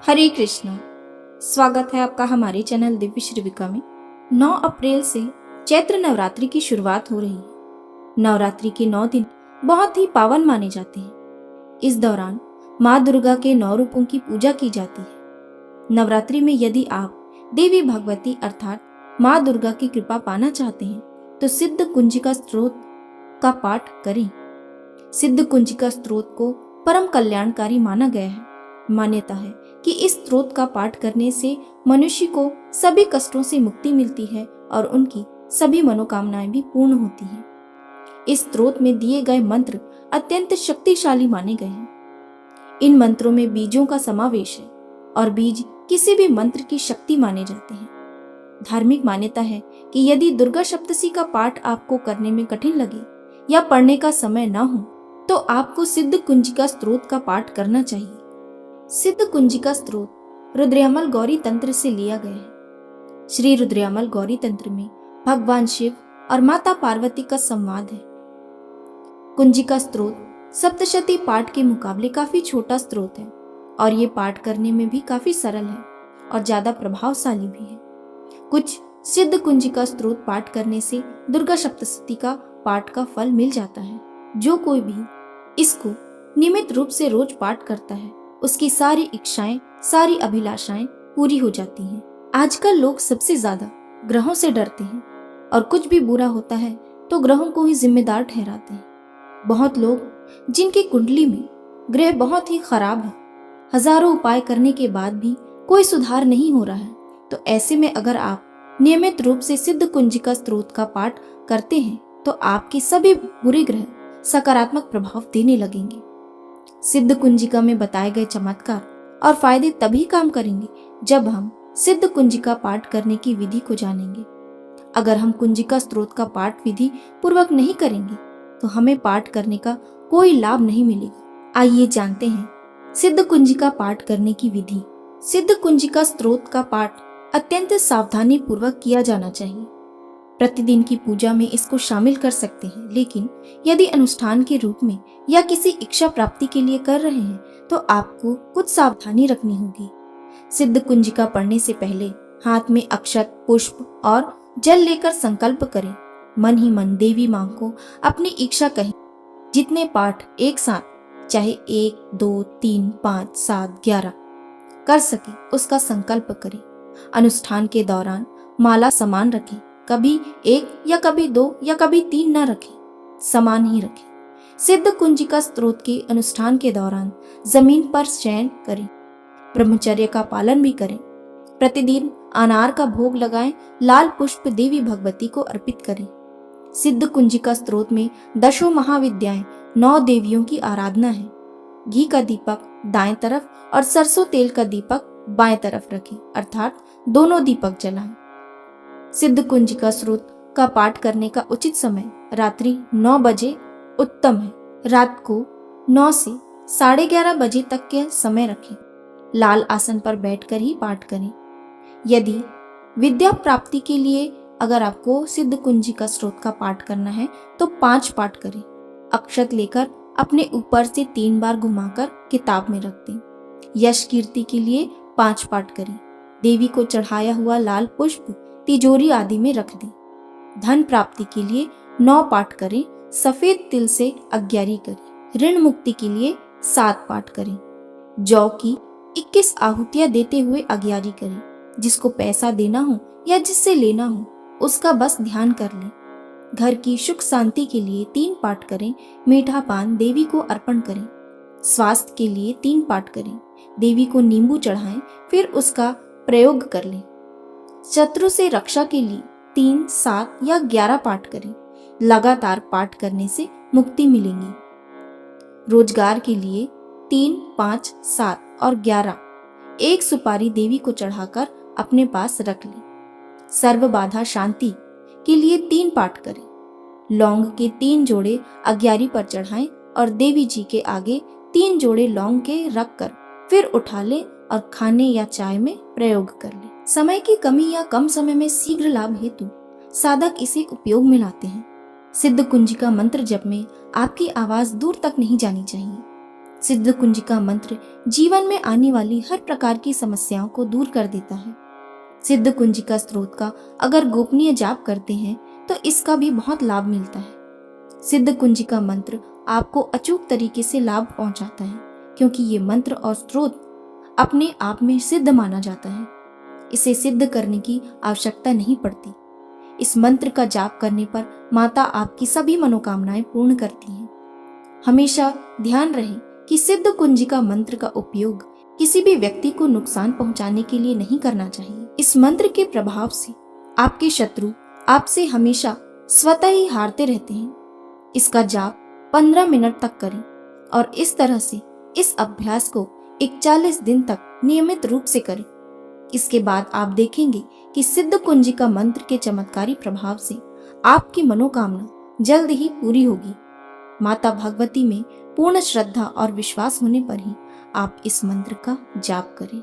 हरे कृष्णा। स्वागत है आपका हमारे चैनल दिव्य श्रीविका में। 9 अप्रैल से चैत्र नवरात्रि की शुरुआत हो रही है। नवरात्रि के 9 दिन बहुत ही पावन माने जाते हैं। इस दौरान माँ दुर्गा के 9 रूपों की पूजा की जाती है। नवरात्रि में यदि आप देवी भगवती अर्थात माँ दुर्गा की कृपा पाना चाहते हैं तो सिद्ध कुंजिका स्त्रोत का पाठ करें। सिद्ध कुंजिका स्त्रोत को परम कल्याणकारी माना गया है। मान्यता है कि इस स्त्रोत का पाठ करने से मनुष्य को सभी कष्टों से मुक्ति मिलती है और उनकी सभी मनोकामनाएं भी पूर्ण होती हैं। इस स्त्रोत में दिए गए मंत्र अत्यंत शक्तिशाली माने गए हैं। इन मंत्रों में बीजों का समावेश है और बीज किसी भी मंत्र की शक्ति माने जाते हैं। धार्मिक मान्यता है कि यदि दुर्गा सप्तशी का पाठ आपको करने में कठिन लगे या पढ़ने का समय न हो तो आपको सिद्ध कुंजिका स्त्रोत का पाठ करना चाहिए। सिद्ध कुंजिका स्त्रोत रुद्रयामल गौरी तंत्र से लिया गया है। श्री रुद्रयामल गौरी तंत्र में भगवान शिव और माता पार्वती का संवाद है। कुंजिका स्त्रोत सप्तशती पाठ के मुकाबले काफी छोटा स्त्रोत है और ये पाठ करने में भी काफी सरल है और ज्यादा प्रभावशाली भी है। कुछ सिद्ध कुंजिका स्त्रोत पाठ करने से दुर्गा सप्तशती का पाठ का फल मिल जाता है। जो कोई भी इसको नियमित रूप से रोज पाठ करता है उसकी सारी इच्छाएं, सारी अभिलाषाएं पूरी हो जाती हैं। आजकल लोग सबसे ज्यादा ग्रहों से डरते हैं और कुछ भी बुरा होता है तो ग्रहों को ही जिम्मेदार ठहराते हैं। बहुत लोग जिनकी कुंडली में ग्रह बहुत ही खराब है, हजारों उपाय करने के बाद भी कोई सुधार नहीं हो रहा है, तो ऐसे में अगर आप नियमित रूप से सिद्ध कुंजिका स्त्रोत का पाठ करते हैं तो आपके सभी बुरे ग्रह सकारात्मक प्रभाव देने लगेंगे। सिद्ध कुंजिका में बताए गए चमत्कार और फायदे तभी काम करेंगे जब हम सिद्ध कुंजिका पाठ करने की विधि को जानेंगे। अगर हम कुंजिका स्त्रोत का पाठ विधि पूर्वक नहीं करेंगे तो हमें पाठ करने का कोई लाभ नहीं मिलेगा। आइए जानते हैं सिद्ध कुंजिका पाठ करने की विधि। सिद्ध कुंजिका स्त्रोत का पाठ अत्यंत सावधानी पूर्वक किया जाना चाहिए। प्रतिदिन की पूजा में इसको शामिल कर सकते हैं, लेकिन यदि अनुष्ठान के रूप में या किसी इच्छा प्राप्ति के लिए कर रहे हैं तो आपको कुछ सावधानी रखनी होगी। सिद्ध कुंजिका पढ़ने से पहले हाथ में अक्षत, पुष्प और जल लेकर संकल्प करें। मन ही मन देवी मां को अपनी इच्छा कहें। जितने पाठ एक साथ, चाहे 1, 2, 3, 5, 7, 11 कर सके उसका संकल्प करें। अनुष्ठान के दौरान माला समान रखें, कभी 1 या कभी 2 या कभी 3 न रखें, समान ही रखें। सिद्ध कुंजिका स्त्रोत के अनुष्ठान के दौरान जमीन पर शयन करें। ब्रह्मचर्य का पालन भी करें। प्रतिदिन अनार का भोग लगाएं। लाल पुष्प देवी भगवती को अर्पित करें। सिद्ध कुंजिका स्त्रोत में 10 महाविद्याएं 9 देवियों की आराधना है। घी का दीपक दाएं तरफ और सरसों तेल का दीपक बाएं तरफ रखें, अर्थात दोनों दीपक जलाएं। सिद्ध कुंजिका स्त्रोत का पाठ करने का उचित समय रात्रि 9 बजे उत्तम है। रात को 9 से 11:30 बजे तक के समय रखें। लाल आसन पर बैठकर ही पाठ करें। यदि विद्या प्राप्ति के लिए अगर आपको सिद्ध कुंजिका स्त्रोत का पाठ करना है तो 5 पाठ करें। अक्षत लेकर अपने ऊपर से 3 बार घुमाकर किताब में रख दें। यश कीर्ति के लिए 5 पाठ करें। देवी को चढ़ाया हुआ लाल पुष्प तिजोरी आदि में रख दें। धन प्राप्ति के लिए 9 पाठ करें। सफेद तिल से 11 करें। ऋण मुक्ति के लिए 7 पाठ करें। जौ की 21 आहुतियां देते हुए 11 करें। जिसको पैसा देना हो या जिससे लेना हो उसका बस ध्यान कर लें। घर की सुख शांति के लिए 3 पाठ करें। मीठा पान देवी को अर्पण करें। स्वास्थ्य के लिए 3 पाठ करें। देवी को नींबू चढ़ाएं, फिर उसका प्रयोग कर लें। शत्रु से रक्षा के लिए 3, 7 या 11 पाठ करें। लगातार पाठ करने से मुक्ति मिलेगी। रोजगार के लिए 3, 5, 7 और 11 एक सुपारी देवी को चढ़ाकर अपने पास रख लें। सर्व बाधा शांति के लिए 3 पाठ करें। लौंग के 3 जोड़े 11 पर चढ़ाएं और देवी जी के आगे 3 जोड़े लौंग के रखकर फिर उठा लें और खाने या चाय में प्रयोग कर लें। समय की कमी या कम समय में शीघ्र लाभ हेतु साधक इसे उपयोग में लाते हैं। सिद्ध कुंजिका मंत्र जप में आपकी आवाज दूर तक नहीं जानी चाहिए। सिद्ध कुंजिका मंत्र जीवन में आने वाली हर प्रकार की समस्याओं को दूर कर देता है। सिद्ध कुंजिका स्त्रोत का अगर गोपनीय जाप करते हैं तो इसका भी बहुत लाभ मिलता है। सिद्ध कुंजिका मंत्र आपको अचूक तरीके से लाभ पहुंचाता है, क्योंकि ये मंत्र और स्त्रोत अपने आप में सिद्ध माना जाता है। इसे सिद्ध करने की आवश्यकता नहीं पड़ती। इस मंत्र का जाप करने पर माता आपकी सभी मनोकामनाएं पूर्ण करती हैं। हमेशा ध्यान रहे कि सिद्ध कुंजिका मंत्र का उपयोग किसी भी व्यक्ति को नुकसान पहुंचाने के लिए नहीं करना चाहिए। इस मंत्र के प्रभाव से आपके शत्रु आपसे हमेशा स्वतः ही हारते रहते हैं। इसका जाप 15 मिनट तक करें और इस तरह से इस अभ्यास को 41 दिन तक नियमित रूप से करें। इसके बाद आप देखेंगे कि सिद्ध कुंजिका मंत्र के चमत्कारी प्रभाव से आपकी मनोकामना जल्द ही पूरी होगी। माता भगवती में पूर्ण श्रद्धा और विश्वास होने पर ही आप इस मंत्र का जाप करें।